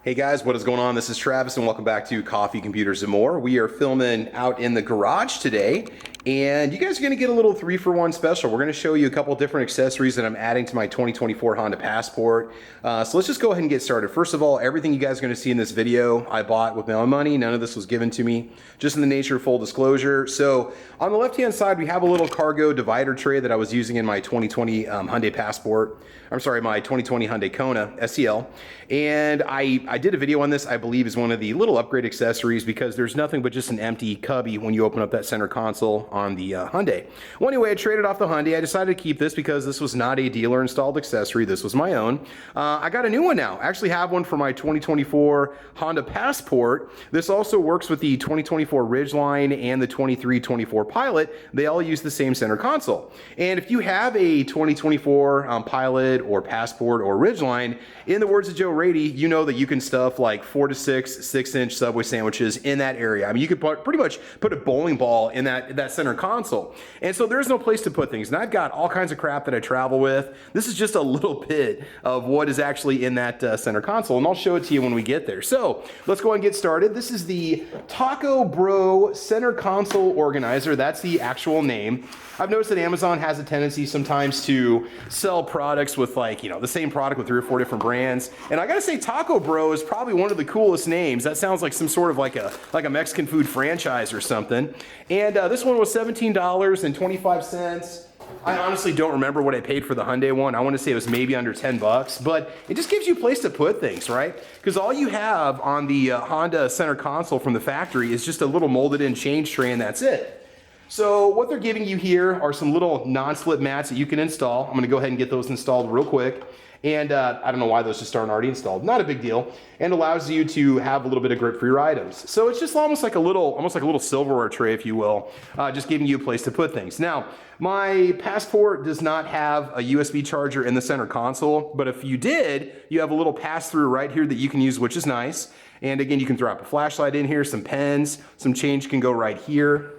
Hey guys, what is going on? This is Travis and welcome back to Coffee, Computers, and More. We are filming out in the garage today and you guys are going to get a little 3-for-1 special. We're going to show you a couple different accessories that I'm adding to my 2024 Honda Passport. So let's just go ahead and get started. First of all, everything you guys are going to see in this video I bought with my own money. None of this was given to me, just in the nature of full disclosure. So on the left hand side we have a little cargo divider tray that I was using in my 2020 Hyundai Passport. I'm sorry, my 2020 Hyundai Kona SEL. And I did a video on this, I believe is one of the little upgrade accessories because there's nothing but just an empty cubby when you open up that center console on the Hyundai. Well, anyway, I traded off the Hyundai. I decided to keep this because this was not a dealer installed accessory. This was my own. I got a new one now. I actually have one for my 2024 Honda Passport. This also works with the 2024 Ridgeline and the 2324 Pilot. They all use the same center console. And if you have a 2024 Pilot or Passport or Ridgeline, in the words of Joe Rady, you know that you can stuff like 4 to 6 6-inch Subway sandwiches in that area. I mean, you could pretty much put a bowling ball in that center console. And so there's no place to put things. And I've got all kinds of crap that I travel with. This is just a little bit of what is actually in that center console, and I'll show it to you when we get there. So let's go ahead and get started. This is the Tacobro Center Console Organizer. That's the actual name. I've noticed that Amazon has a tendency sometimes to sell products with the same product with 3 or 4 different brands. And I gotta say, Tacobro is probably one of the coolest names. That sounds like some sort of like a Mexican food franchise or something. And this one was $17.25. I honestly don't remember what I paid for the Hyundai one. I want to say it was maybe under 10 bucks, but it just gives you a place to put things, right? Because all you have on the Honda center console from the factory is just a little molded in change tray, and that's it. So what they're giving you here are some little non-slip mats that you can install. I'm going to go ahead and get those installed real quick. And I don't know why those just aren't already installed. Not a big deal. And allows you to have a little bit of grip for your items. So it's just almost like a little silverware tray, if you will, just giving you a place to put things. Now, my Passport does not have a USB charger in the center console, but if you did, you have a little pass-through right here that you can use, which is nice. And again, you can throw up a flashlight in here, some pens, some change can go right here.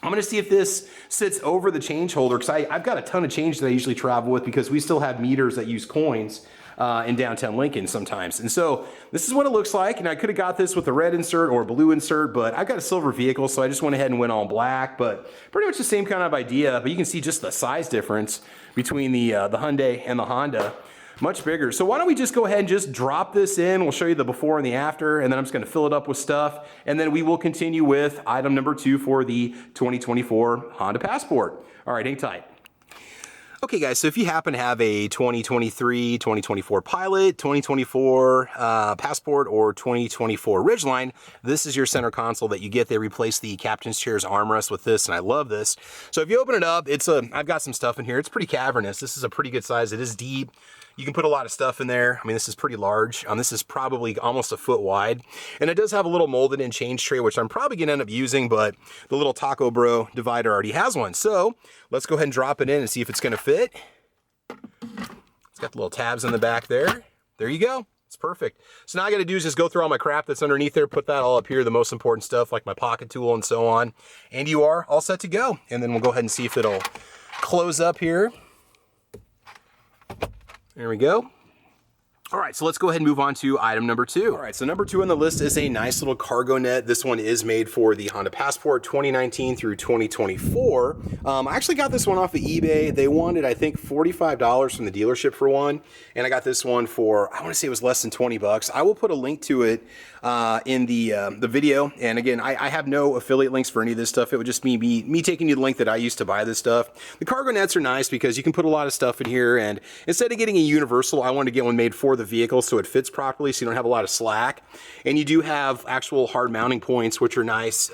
I'm gonna see if this sits over the change holder because I've got a ton of change that I usually travel with because we still have meters that use coins in downtown Lincoln sometimes. And so this is what it looks like. And I could have got this with a red insert or a blue insert, but I've got a silver vehicle, so I just went ahead and went all black, but pretty much the same kind of idea. But you can see just the size difference between the Hyundai and the Honda. Much bigger. So why don't we just go ahead and just drop this in. We'll show you the before and the after, and then I'm just going to fill it up with stuff, and then we will continue with item number 2 for the 2024 Honda Passport. All right, hang tight. Okay guys, so if you happen to have a 2023, 2024 Pilot, 2024 Passport, or 2024 Ridgeline, this is your center console that you get. They replace the captain's chair's armrest with this, and I love this. So if you open it up, I've got some stuff in here. It's pretty cavernous. This is a pretty good size. It is deep. You can put a lot of stuff in there. I mean, this is pretty large. This is probably almost a foot wide. And it does have a little molded in change tray, which I'm probably gonna end up using, but the little Tacobro divider already has one. So let's go ahead and drop it in and see if it's gonna fit. It's got the little tabs in the back there. There you go. It's perfect. So now I gotta do is just go through all my crap that's underneath there, put that all up here, the most important stuff like my pocket tool and so on. And you are all set to go. And then we'll go ahead and see if it'll close up here. There we go. All right, so let's go ahead and move on to item number 2. All right, so number 2 on the list is a nice little cargo net. This one is made for the Honda Passport 2019 through 2024. I actually got this one off of eBay. They wanted, I think, $45 from the dealership for one, and I got this one for, I want to say it was less than 20 bucks. I will put a link to it in the video. And again, I have no affiliate links for any of this stuff. It would just be me taking you the link that I used to buy this stuff. The cargo nets are nice because you can put a lot of stuff in here, and instead of getting a universal, I wanted to get one made for the vehicle so it fits properly so you don't have a lot of slack. And you do have actual hard mounting points, which are nice.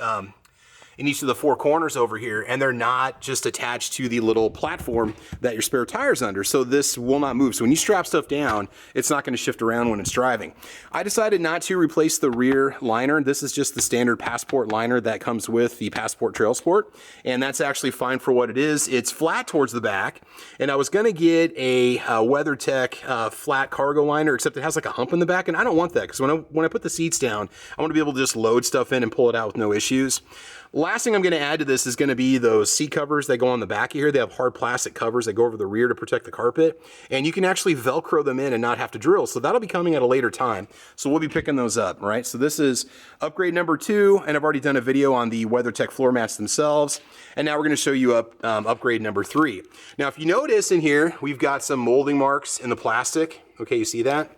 In each of the 4 corners over here, and they're not just attached to the little platform that your spare tire's under, so this will not move. So when you strap stuff down, it's not going to shift around when it's driving. I decided not to replace the rear liner. This is just the standard Passport liner that comes with the Passport Trail Sport, and that's actually fine for what it is. It's flat towards the back, and I was going to get a WeatherTech flat cargo liner, except it has like a hump in the back, and I don't want that because when I put the seats down, I want to be able to just load stuff in and pull it out with no issues. last thing I'm going to add to this is going to be those seat covers that go on the back of here. They have hard plastic covers that go over the rear to protect the carpet, and you can actually Velcro them in and not have to drill. So that'll be coming at a later time. So we'll be picking those up, right? So this is upgrade number 2, and I've already done a video on the WeatherTech floor mats themselves. And now we're going to show you upgrade number 3. Now, if you notice in here, we've got some molding marks in the plastic. Okay, you see that?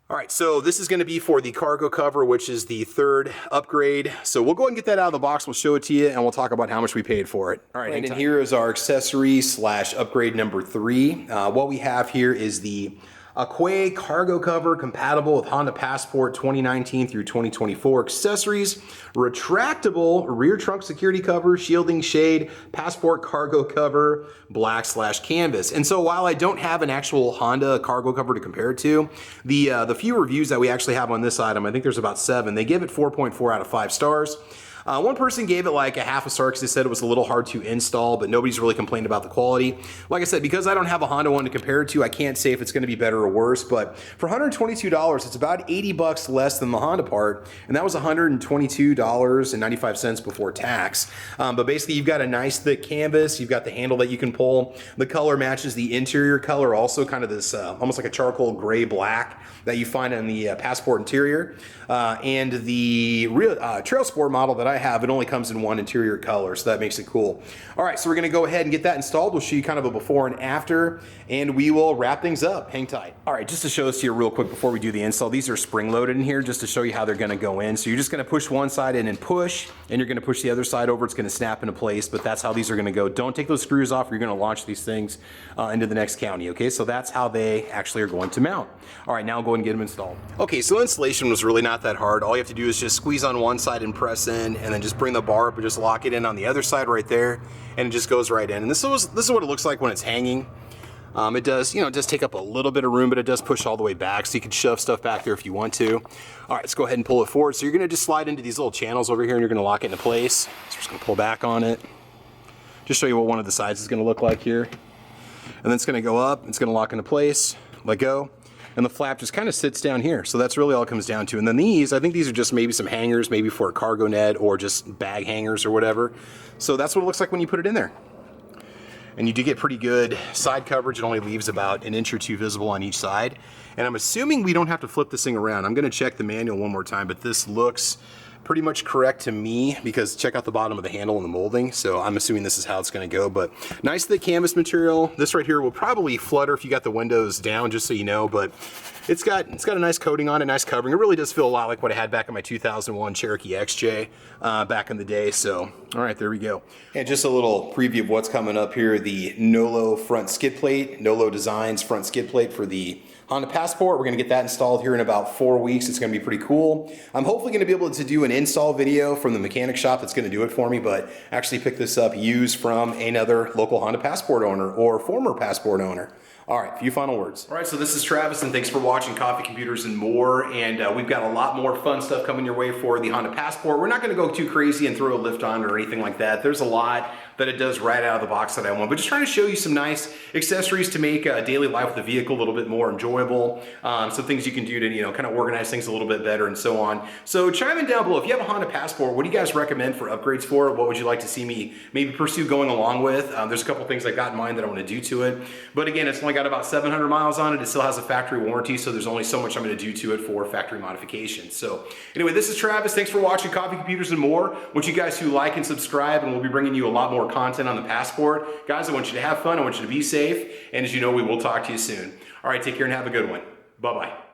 All right, so this is going to be for the cargo cover, which is the 3rd upgrade. So we'll go ahead and get that out of the box. We'll show it to you, and we'll talk about how much we paid for it. All right, and here is our accessory / upgrade number 3. What we have here is the AQAE cargo cover compatible with Honda Passport 2019 through 2024 accessories, retractable rear trunk security cover, shielding shade, Passport cargo cover, black / canvas. And so while I don't have an actual Honda cargo cover to compare it to, the few reviews that we actually have on this item, I think there's about 7, they give it 4.4 out of 5 stars. One person gave it like a half a star because they said it was a little hard to install, but nobody's really complained about the quality. Like I said, because I don't have a Honda one to compare it to, I can't say if it's going to be better or worse, but for $122, it's about 80 bucks less than the Honda part, and that was $122.95 before tax. But basically, you've got a nice thick canvas, you've got the handle that you can pull. The color matches the interior color, also kind of this almost like a charcoal gray black that you find on the Passport interior. And the real Trail Sport model that I have, it only comes in one interior color, so that makes it cool. All right, so we're gonna go ahead and get that installed. We'll show you kind of a before and after, and we will wrap things up. Hang tight. All right, just to show this to you real quick before we do the install, these are spring loaded in here just to show you how they're gonna go in. So you're just gonna push one side in and push, and you're gonna push the other side over. It's gonna snap into place, but that's how these are gonna go. Don't take those screws off or you're gonna launch these things into the next county, okay? So that's how they actually are going to mount. All right, now I'll go ahead and get them installed. Okay, so installation was really not that hard. All you have to do is just squeeze on one side and press in, and then just bring the bar up and just lock it in on the other side right there, and it just goes right in. And this is what it looks like when it's hanging. It does, it does take up a little bit of room, but it does push all the way back, so you can shove stuff back there if you want to. All right, let's go ahead and pull it forward. So you're gonna just slide into these little channels over here, and you're gonna lock it into place. So we're just gonna pull back on it. Just show you what one of the sides is gonna look like here. And then it's gonna go up, it's gonna lock into place, let go. And the flap just kind of sits down here. So that's really all it comes down to. And then these, I think these are just maybe some hangers, maybe for a cargo net or just bag hangers or whatever. So that's what it looks like when you put it in there. And you do get pretty good side coverage. It only leaves about 1 inch or 2 visible on each side. And I'm assuming we don't have to flip this thing around. I'm gonna check the manual one more time, but this looks pretty much correct to me, because check out the bottom of the handle and the molding. So I'm assuming this is how it's gonna go, but nice thick canvas material. This right here will probably flutter if you got the windows down, just so you know, but it's got a nice coating on it, nice covering. It really does feel a lot like what I had back in my 2001 Cherokee XJ back in the day. So, all right, there we go. And just a little preview of what's coming up here, the Nolo front skid plate, Nolo Designs front skid plate for the Honda Passport. We're gonna get that installed here in about 4 weeks. It's gonna be pretty cool. I'm hopefully gonna be able to do an install video from the mechanic shop that's gonna do it for me, but actually pick this up used from another local Honda Passport owner or former Passport owner. All right, a few final words. All right, so this is Travis, and thanks for watching Coffee, Computers, and More. And we've got a lot more fun stuff coming your way for the Honda Passport. We're not gonna go too crazy and throw a lift on or anything like that. There's a lot that it does right out of the box that I want, but just trying to show you some nice accessories to make daily life with the vehicle a little bit more enjoyable. Some things you can do to, kind of organize things a little bit better and so on. So chime in down below. If you have a Honda Passport, what do you guys recommend for upgrades for it? What would you like to see me maybe pursue going along with? There's a couple things I got in mind that I want to do to it. But again, it's only got about 700 miles on it. It still has a factory warranty, so there's only so much I'm going to do to it for factory modifications. So anyway, this is Travis. Thanks for watching Coffee, Computers, and More. I want you guys to like and subscribe, and we'll be bringing you a lot more content on the Passport. Guys, I want you to have fun. I want you to be safe. And as you know, we will talk to you soon. All right, take care and have a good one. Bye-bye.